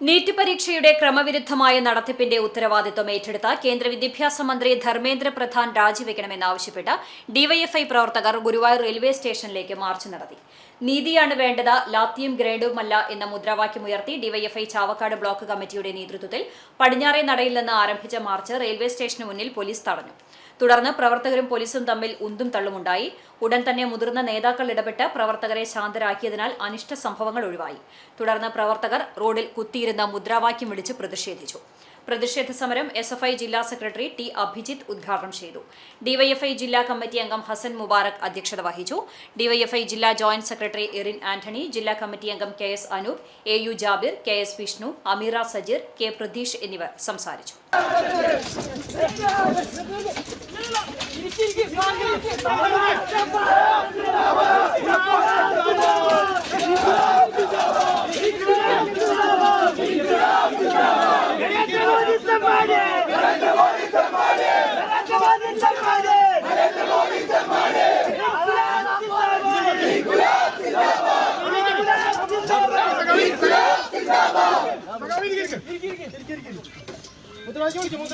NEET പരീക്ഷയുടെ ക്രമവിരുദ്ധമായ നടത്തിപ്പിന്റെ ഉത്തരവാദിത്വം ഏറ്റെടുത്ത കേന്ദ്ര വിദ്യാഭ്യാസ മന്ത്രി ധർമ്മേന്ദ്ര പ്രധാൻ രാജിവെക്കണമെന്നാവശ്യപ്പെട്ട് ഡിവൈഎഫ്ഐ പ്രവർത്തകർ ഗുരുവായൂർ റെയിൽവേ സ്റ്റേഷനിലേക്ക് മാർച്ച് നടത്തി. നീതിയാണ് വേണ്ടത്, ലാത്തിയും ഗ്രേഡുമല്ല എന്ന മുദ്രാവാക്യമുയർത്തി ഡിവൈഎഫ്ഐ ചാവക്കാട് ബ്ലോക്ക് കമ്മിറ്റിയുടെ നേതൃത്വത്തിൽ പടിഞ്ഞാറേ നടയിൽ നിന്ന് ആരംഭിച്ച മാർച്ച് റെയിൽവേ സ്റ്റേഷന് മുന്നിൽ പോലീസ് തടഞ്ഞു. തുടർന്ന് പ്രവർത്തകരും പോലീസും തമ്മിൽ ഉന്തും തള്ളുമുണ്ടായി. ഉടൻ തന്നെ മുതിർന്ന നേതാക്കൾ ഇടപെട്ട് പ്രവർത്തകരെ ശാന്തരാക്കിയതിനാൽ അനിഷ്ട സംഭവങ്ങൾ ഒഴിവായി. തുടർന്ന് പ്രവർത്തകർ റോഡിൽ കുത്തിയിരുന്ന മുദ്രാവാക്യം വിളിച്ച് പ്രതിഷേധിച്ചു. പ്രതിഷേധ സമരം എസ്എഫ്ഐ ജില്ലാ സെക്രട്ടറി ടി അഭിജിത്ത് ഉദ്ഘാടനം ചെയ്തു. ഡിവൈഎഫ്ഐ ജില്ലാ കമ്മിറ്റി അംഗം ഹസൻ മുബാറക് അധ്യക്ഷത വഹിച്ചു. ഡിവൈഎഫ്ഐ ജില്ലാ ജോയിന്റ് സെക്രട്ടറി എറിൻ ആന്റണി, ജില്ലാ കമ്മിറ്റി അംഗം K S. Anoop, A U. Jabir, K S. Vishnu, Ameera Sajeer, K. Pratheesh എന്നിവർ സംസാരിച്ചു. मुद्रा